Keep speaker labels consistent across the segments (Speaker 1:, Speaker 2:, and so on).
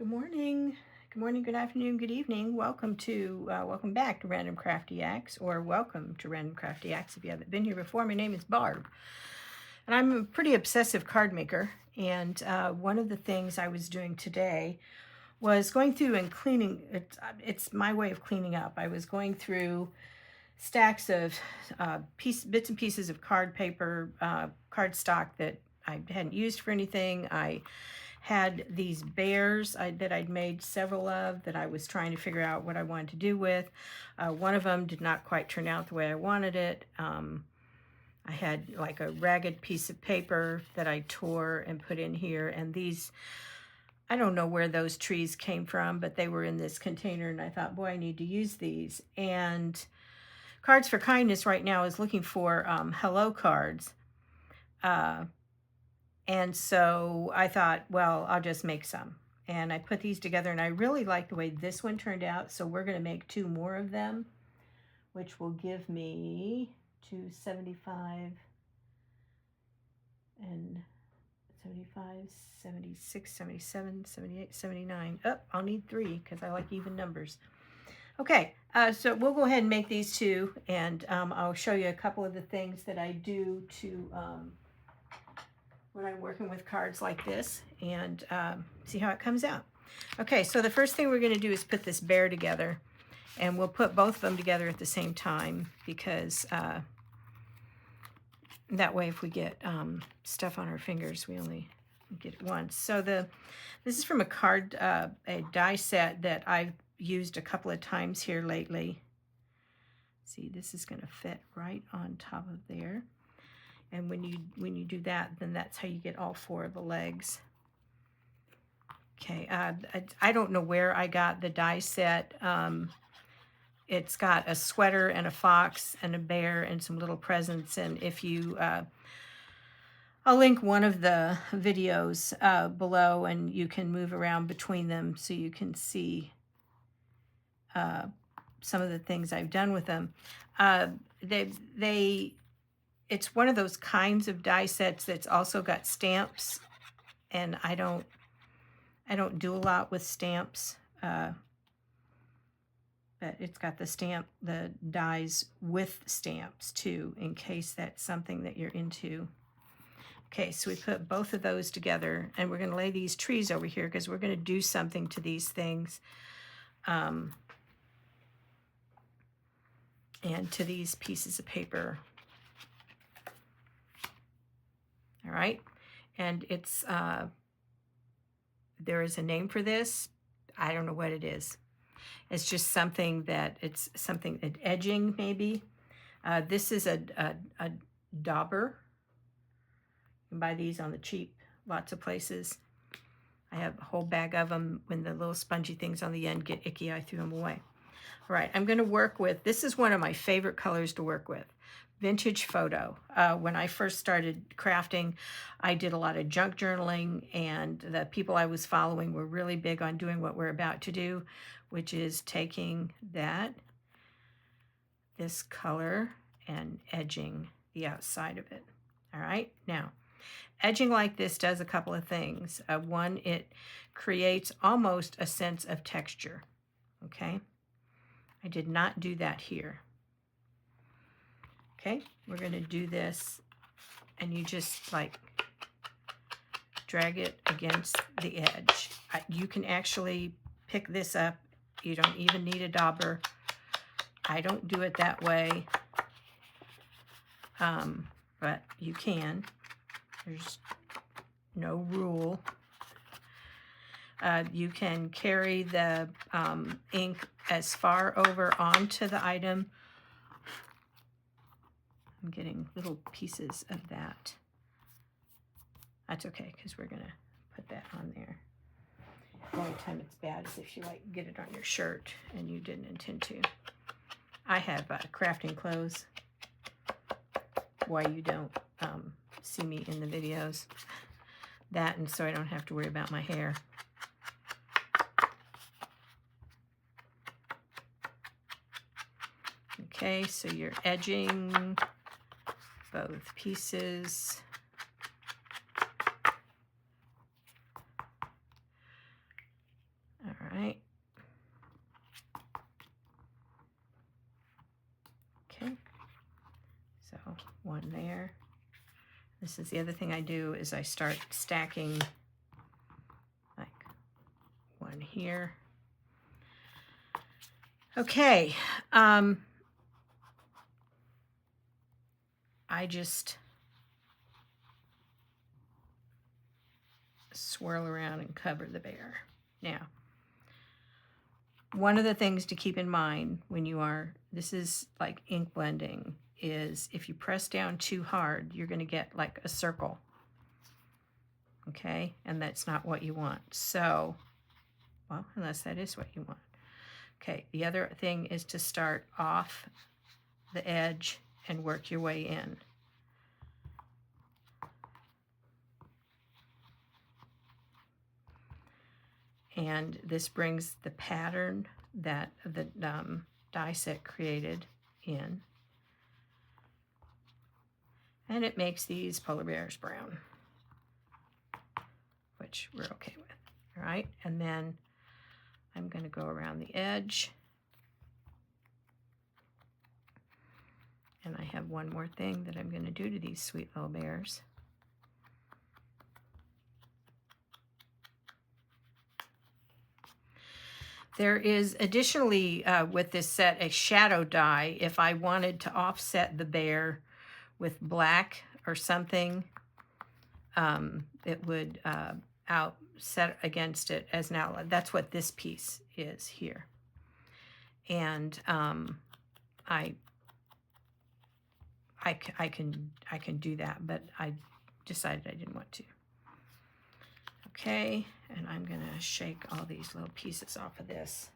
Speaker 1: Good morning. Good morning, good afternoon, good evening. Welcome back to Random Crafty Acts, or welcome to Random Crafty Acts if you haven't been here before. My name is Barb, and I'm a pretty obsessive card maker. And one of the things I was doing today was going through and cleaning. It's my way of cleaning up. I was going through stacks of bits and pieces of card paper, cardstock that I hadn't used for anything. I had these bears that I'd made several of that I was trying to figure out what I wanted to do with. One of them did not quite turn out the way I wanted it. I had like a ragged piece of paper that I tore and put in here, and these, I don't know where those trees came from, but they were in this container, and I thought, boy, I need to use these. And Cards for Kindness right now is looking for hello cards. And so I thought, well, I'll just make some. And I put these together, and I really like the way this one turned out. So we're going to make 2 more of them, which will give me 275 and 75, 76, 77, 78, 79. Oh, I'll need 3 because I like even numbers. Okay, so we'll go ahead and make these 2, and I'll show you a couple of the things that I do to when I'm working with cards like this, and see how it comes out. Okay, so the first thing we're going to do is put this bear together, and we'll put both of them together at the same time because that way if we get stuff on our fingers, we only get it once. So this is from a die set that I've used a couple of times here lately. See, this is going to fit right on top of there. And when you do that, then that's how you get all 4 of the legs. Okay, I don't know where I got the die set. It's got a sweater and a fox and a bear and some little presents. And if you, I'll link one of the videos below, and you can move around between them so you can see some of the things I've done with them. It's one of those kinds of die sets that's also got stamps, and I don't do a lot with stamps, but it's got the dies with stamps too, in case that's something that you're into. Okay, so we put both of those together, and we're going to lay these trees over here because we're going to do something to these things. And to these pieces of paper. All right, and it's there is a name for this. I don't know what it is. It's just something that edging maybe. This is a dauber. You can buy these on the cheap, lots of places. I have a whole bag of them. When the little spongy things on the end get icky, I threw them away. All right, I'm going to work with, this is one of my favorite colors to work with, Vintage Photo. When I first started crafting, I did a lot of junk journaling, and the people I was following were really big on doing what we're about to do, which is taking this color and edging the outside of it. All right, now, edging like this does a couple of things. One, it creates almost a sense of texture, okay? I did not do that here. Okay, we're going to do this, and you just like drag it against the edge. You can actually pick this up. You don't even need a dauber. I don't do it that way, but you can. There's no rule. You can carry the ink as far over onto the item. I'm getting little pieces of that. That's okay, because we're going to put that on there. The only time it's bad is if you like get it on your shirt and you didn't intend to. I have crafting clothes. Why you don't see me in the videos. That, and so I don't have to worry about my hair. Okay, so you're edging both pieces. right. Okay. So one there. This is the other thing I do is I start stacking like one here. Okay. I just swirl around and cover the bear. Now, one of the things to keep in mind when you are, this is like ink blending, is if you press down too hard, you're going to get like a circle. Okay, and that's not what you want. So, well, unless that is what you want. Okay, the other thing is to start off the edge and work your way in. And this brings the pattern that the die set created in. And it makes these polar bears brown, which we're okay with. All right, and then I'm going to go around the edge. And I have one more thing that I'm going to do to these sweet little bears. There is additionally with this set a shadow die. If I wanted to offset the bear with black or something, it would set against it as an outline. That's what this piece is here. And I can do that, but I decided I didn't want to. Okay, and I'm gonna shake all these little pieces off of this.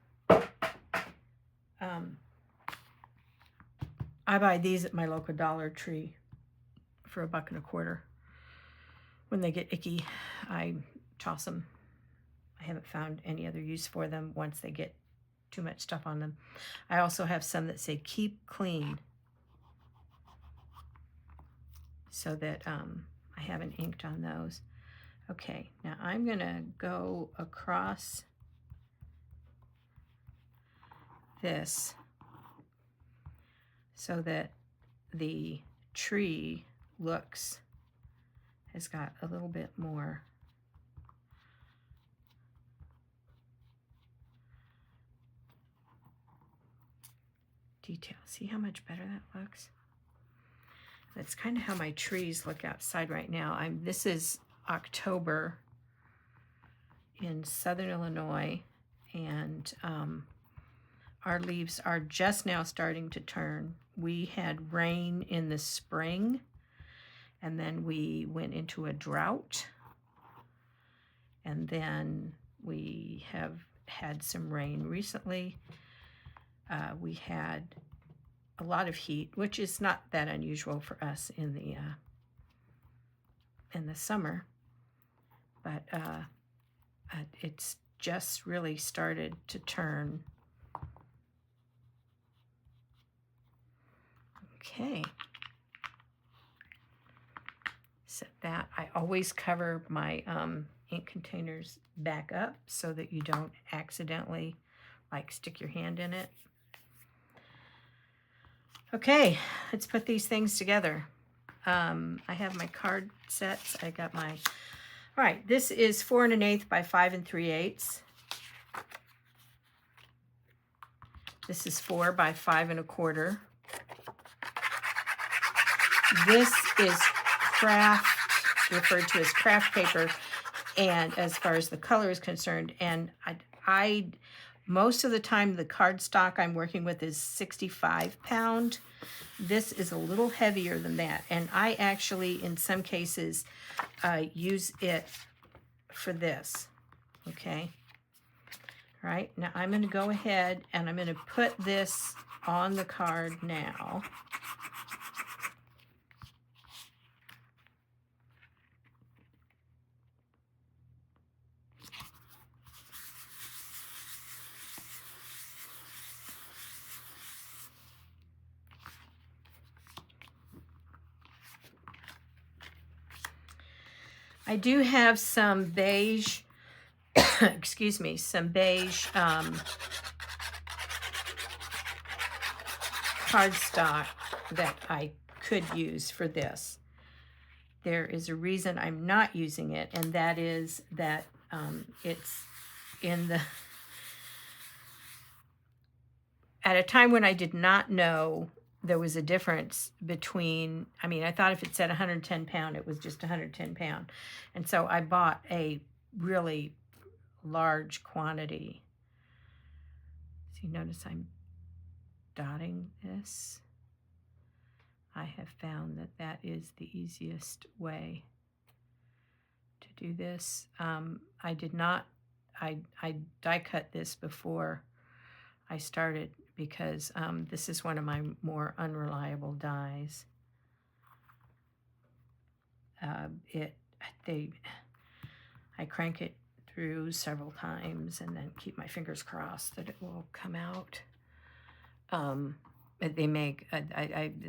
Speaker 1: I buy these at my local Dollar Tree for $1.25. When they get icky, I toss them. I haven't found any other use for them once they get too much stuff on them. I also have some that say keep clean, so that I haven't inked on those. Okay, now I'm gonna go across this so that the tree has got a little bit more detail. See how much better that looks? That's kind of how my trees look outside right now. This is October in Southern Illinois, and our leaves are just now starting to turn. We had rain in the spring, and then we went into a drought, and then we have had some rain recently. We had a lot of heat, which is not that unusual for us in the summer, but it's just really started to turn. Okay, set that. I always cover my ink containers back up so that you don't accidentally like stick your hand in it. Okay, let's put these things together. I have my card sets. I got my, all right, this is 4 1/8 by 5 3/8. This is 4 by 5 1/4. This is craft, referred to as craft paper, and as far as the color is concerned, and I most of the time the cardstock I'm working with is 65 pound. This is a little heavier than that, and I actually in some cases use it for this. Okay, all right, now I'm going to go ahead and I'm going to put this on the card now. I do have some beige excuse me, some beige cardstock that I could use for this. There is a reason I'm not using it, and that is that it's in the... At a time when I did not know there was a difference between, I mean, I thought if it said 110 pound, it was just 110 pound. And so I bought a really large quantity. So you notice I'm dotting this. I have found that that is the easiest way to do this. I did not, I die cut this before I started because this is one of my more unreliable dies. I crank it through several times and then keep my fingers crossed that it will come out. They make,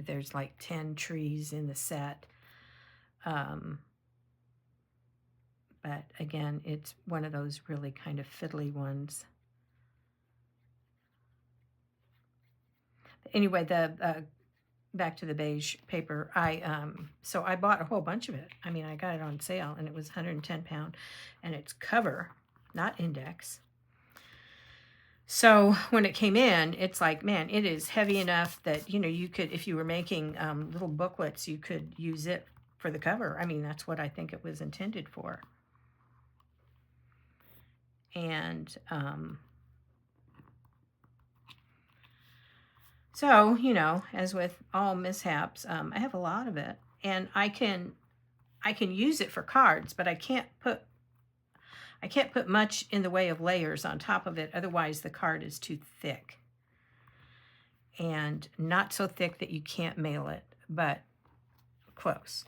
Speaker 1: there's like 10 trees in the set. But again, it's one of those really kind of fiddly ones. Anyway, back to the beige paper. So I bought a whole bunch of it. I mean, I got it on sale and it was 110 pound, and it's cover, not index. So when it came in, it's like, man, it is heavy enough that, you know, you could, if you were making little booklets, you could use it for the cover. I mean, that's what I think it was intended for. And so, you know, as with all mishaps, I have a lot of it, and I can use it for cards, but I can't put much in the way of layers on top of it. Otherwise, the card is too thick, and not so thick that you can't mail it, but close.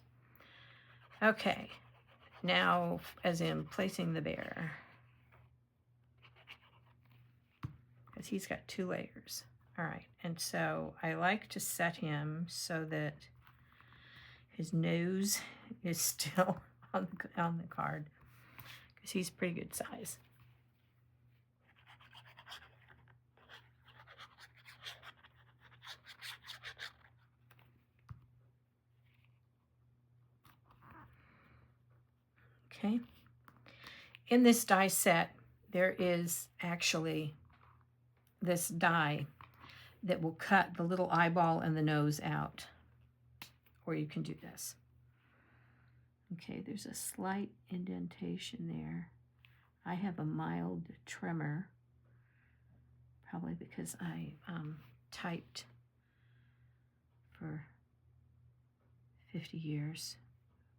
Speaker 1: Okay, now as in placing the bear, because he's got 2 layers. All right, and so I like to set him so that his nose is still on the card, because he's pretty good size. Okay. In this die set, there is actually this die that will cut the little eyeball and the nose out. Or you can do this. Okay, there's a slight indentation there. I have a mild tremor, probably because I typed for 50 years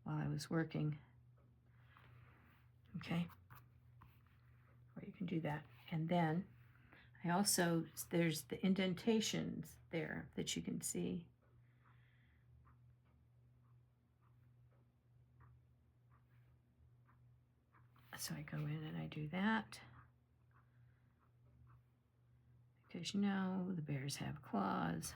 Speaker 1: while I was working. Okay, or you can do that. And then I also, there's the indentations there that you can see. So I go in and I do that. Because you know, the bears have claws.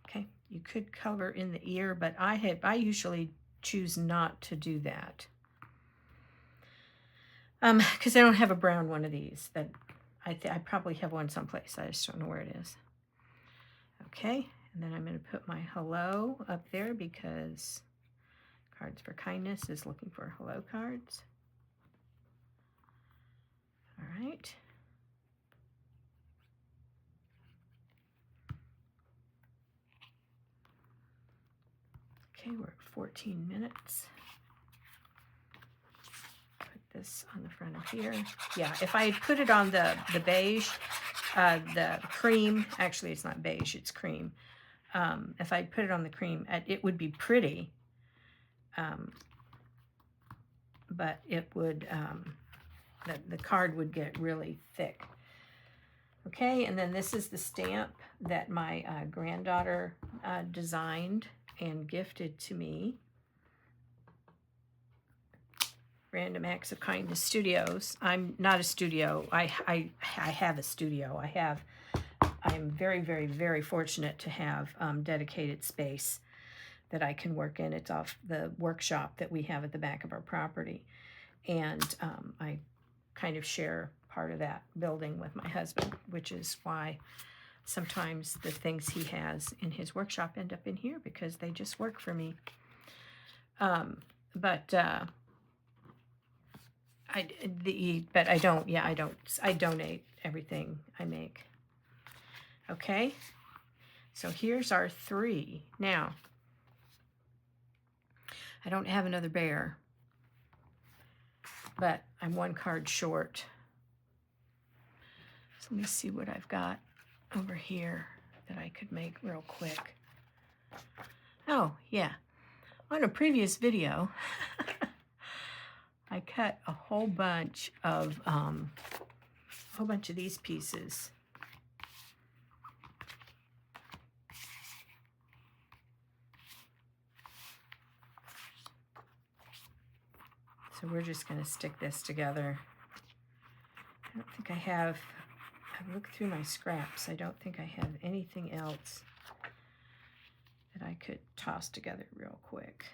Speaker 1: Okay, you could color in the ear, but I usually choose not to do that. Because I don't have a brown one of these. That I probably have one someplace. I just don't know where it is. Okay, and then I'm going to put my hello up there because Cards for Kindness is looking for hello cards. All right. Okay, we're at 14 minutes. This on the front of here. Yeah, if I put it on the beige, the cream, actually it's not beige, it's cream. If I put it on the cream, it would be pretty, but it would, the card would get really thick. Okay, and then this is the stamp that my granddaughter designed and gifted to me. Random Acts of Kindness Studios. I'm not a studio. I have a studio. I'm very, very, very fortunate to have dedicated space that I can work in. It's off the workshop that we have at the back of our property. And I kind of share part of that building with my husband, which is why sometimes the things he has in his workshop end up in here, because they just work for me. But I don't. Yeah, I don't. I donate everything I make. Okay. So here's our 3. Now, I don't have another bear, but I'm 1 card short. So let me see what I've got over here that I could make real quick. Oh, yeah. On a previous video, I cut a whole bunch of these pieces. So we're just going to stick this together. I don't think I have, I've looked through my scraps. I don't think I have anything else that I could toss together real quick.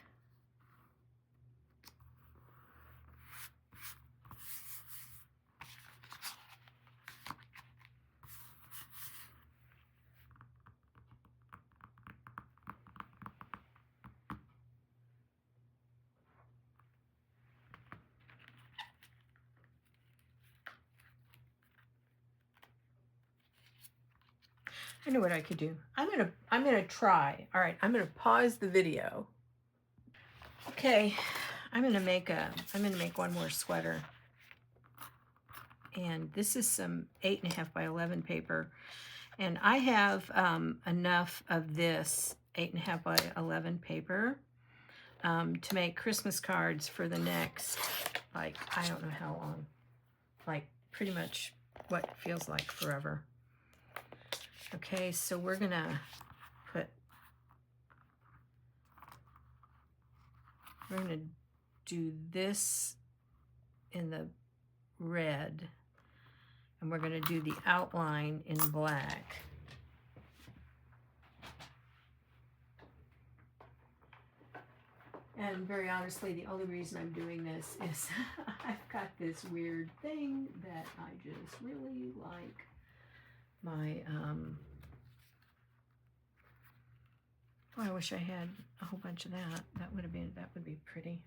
Speaker 1: I know what I could do. I'm gonna try. All right, I'm gonna pause the video. Okay, I'm gonna make 1 more sweater. And this is some 8.5 by 11 paper. And I have enough of this 8.5 by 11 paper to make Christmas cards for the next, like, I don't know how long, like pretty much what feels like forever. Okay, so we're gonna do this in the red, and we're gonna do the outline in black. And very honestly, the only reason I'm doing this is I've got this weird thing that I just really like. My, I wish I had a whole bunch of that. That would be pretty.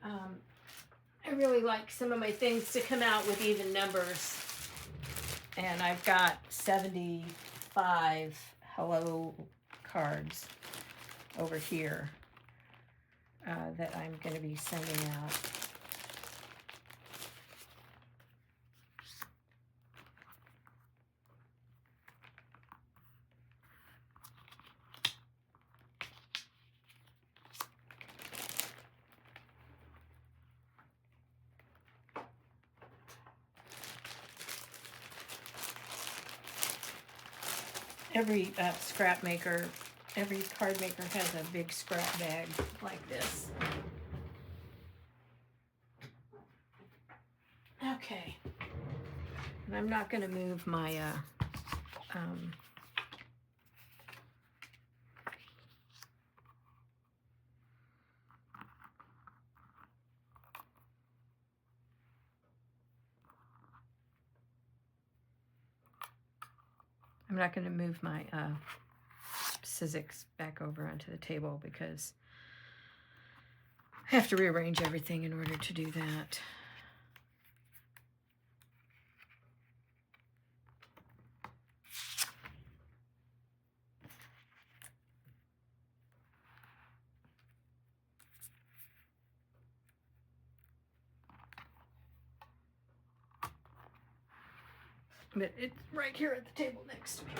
Speaker 1: I really like some of my things to come out with even numbers. And I've got 75 hello cards over here that I'm going to be sending out. Every scrap maker, every card maker has a big scrap bag like this. Okay. And I'm not going to move my I'm not going to move my Sizzix back over onto the table because I have to rearrange everything in order to do that. But it's right here at the table next to me.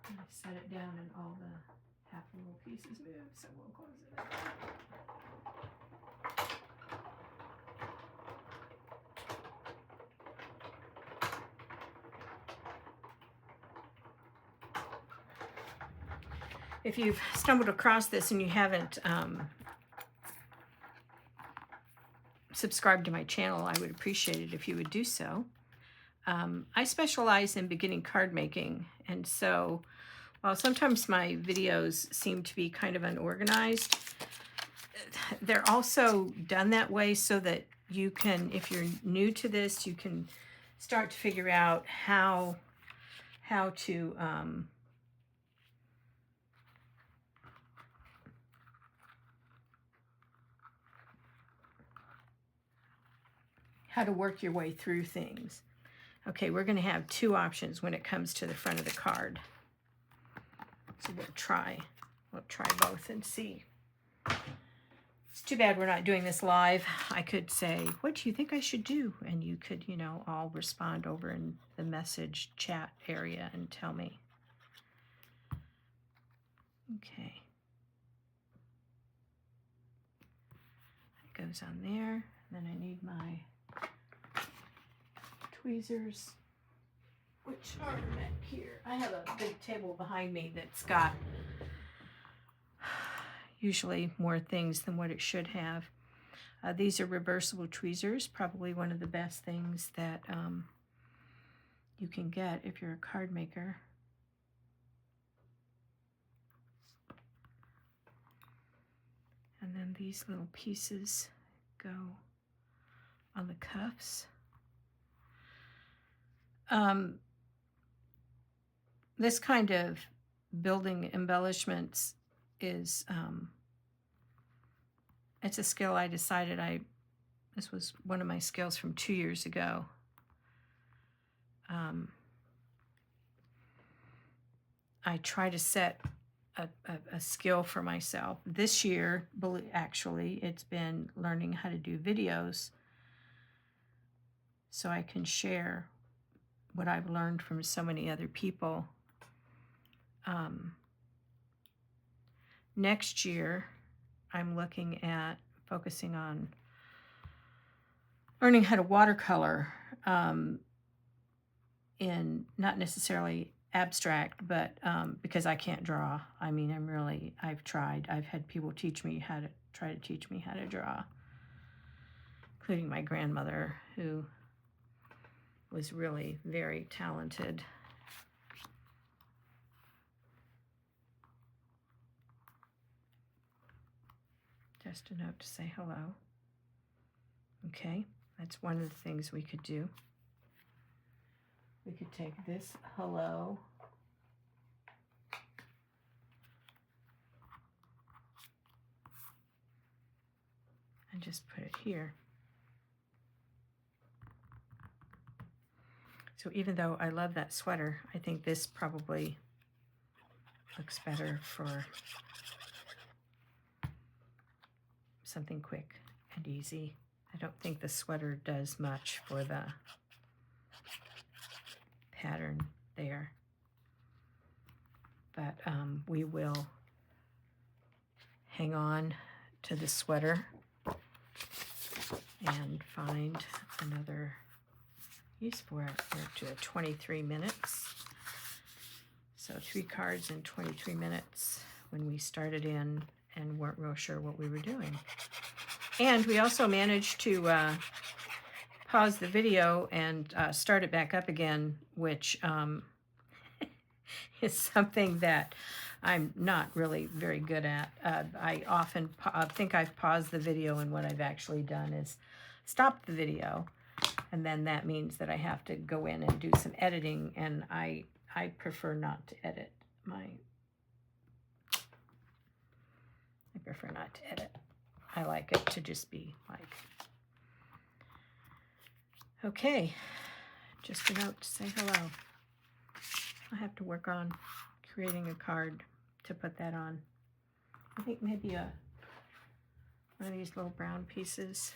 Speaker 1: I set it down and all the half little pieces move, so we'll close it. If you've stumbled across this and you haven't subscribe to my channel, I would appreciate it if you would do so. I specialize in beginning card making, and so while sometimes my videos seem to be kind of unorganized, they're also done that way so that you can, if you're new to this, you can start to figure out how to work your way through things. Okay, we're going to have two options when it comes to the front of the card. So we'll try both and see. It's too bad we're not doing this live. I could say, what do you think I should do? And you could, you know, all respond over in the message chat area and tell me. Okay. It goes on there. Then I need my tweezers, which are back here. I have a big table behind me that's got usually more things than what it should have. These are reversible tweezers, probably one of the best things that you can get if you're a card maker. And then these little pieces go on the cuffs. This kind of building embellishments is, it's a skill I decided this was one of my skills from 2 years ago. I try to set a skill for myself. This year, actually, it's been learning how to do videos so I can share what I've learned from so many other people. Next year, I'm looking at focusing on learning how to watercolor in not necessarily abstract, but because I can't draw. I mean, I've tried. I've had people teach me how to draw, including my grandmother, who was really very talented. Just a note to say hello. Okay, that's one of the things we could do. We could take this hello and just put it here. So even though I love that sweater, I think this probably looks better for something quick and easy. I don't think the sweater does much for the pattern there. But we will hang on to the sweater and find another use for it. We're up to 23 minutes. So 3 cards in 23 minutes when we started in and weren't real sure what we were doing. And we also managed to pause the video and start it back up again, which is something that I'm not really very good at. I often think I've paused the video, and what I've actually done is stop the video, and then that means that I have to go in and do some editing, and I prefer not to edit I like it to just be like, okay, just a note to say hello. I have to work on creating a card to put that on. I think maybe one of these little brown pieces.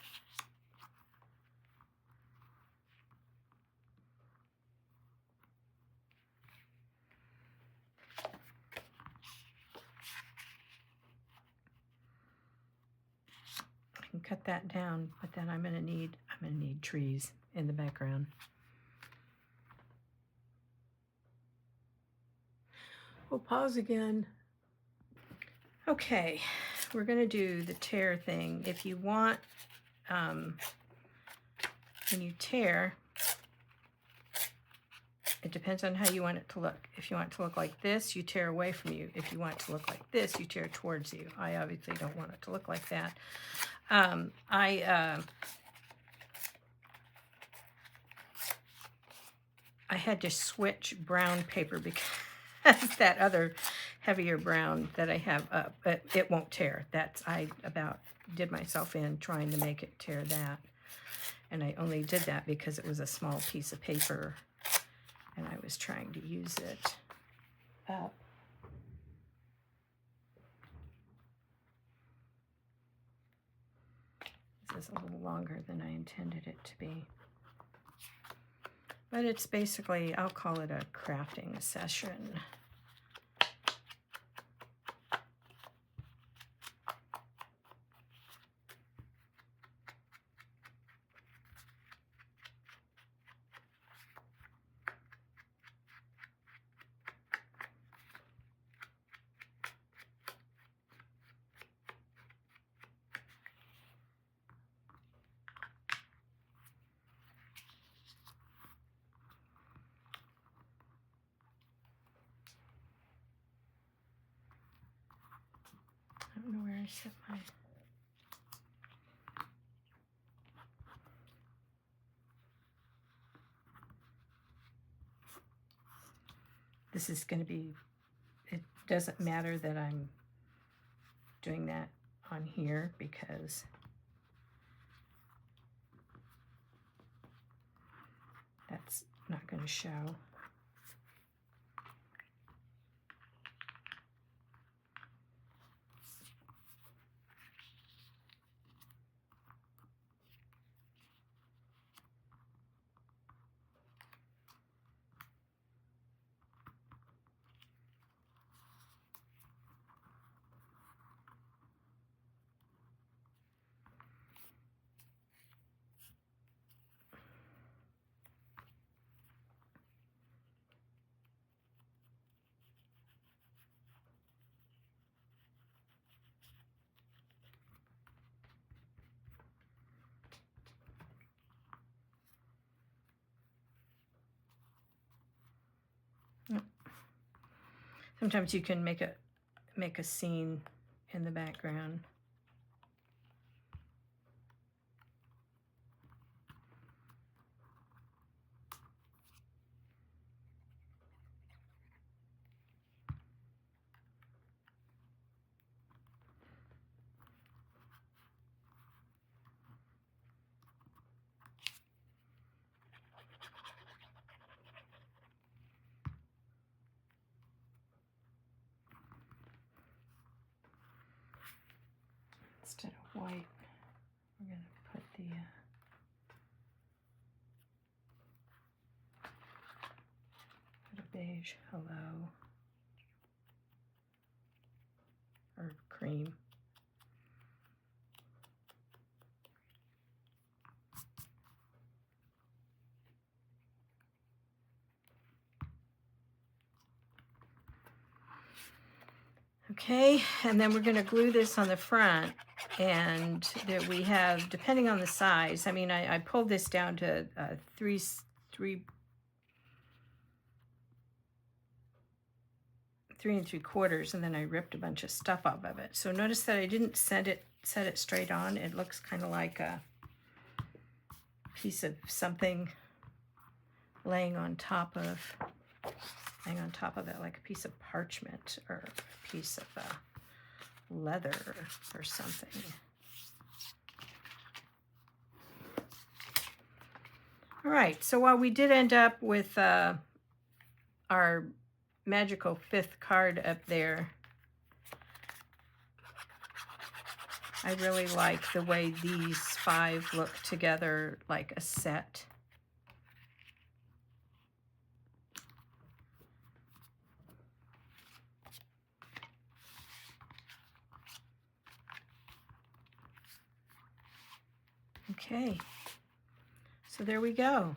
Speaker 1: I can cut that down, but then I'm gonna need trees in the background. We'll pause again. Okay, we're gonna do the tear thing. If you want, when you tear, It depends on how you want it to look. If you want it to look like this, you tear away from you. If you want it to look like this, you tear towards you. I obviously don't want it to look like that. I had to switch brown paper because that other heavier brown that I have up, it won't tear. I about did myself in trying to make it tear that. And I only did that because it was a small piece of paper and I was trying to use it up. This is a little longer than I intended it to be. But it's basically, I'll call it a crafting session. I don't know where I set my... This is going to be, it doesn't matter that I'm doing that on here because that's not going to show. Sometimes you can make a scene in the background. Instead of white, we're going to put the put a beige hello or cream. Okay, and then we're going to glue this on the front, and that we have, depending on the size, I mean, I pulled this down to 3 3¾ and then I ripped a bunch of stuff off of it. So notice that I didn't set it straight on. It looks kind of like a piece of something laying on top of it, like a piece of parchment or a piece of leather or something. All right, so while we did end up with our magical 5th card up there, I really like the way these 5 look together like a set. Okay, so there we go.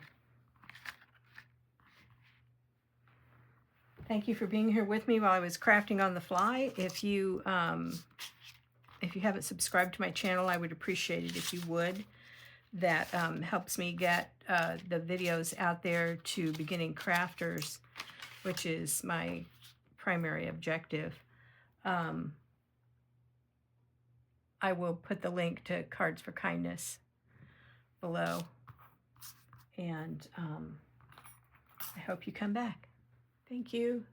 Speaker 1: Thank you for being here with me while I was crafting on the fly. If you haven't subscribed to my channel, I would appreciate it if you would. that helps me get the videos out there to beginning crafters, which is my primary objective. I will put the link to Cards for Kindness below, and I hope you come back. Thank you.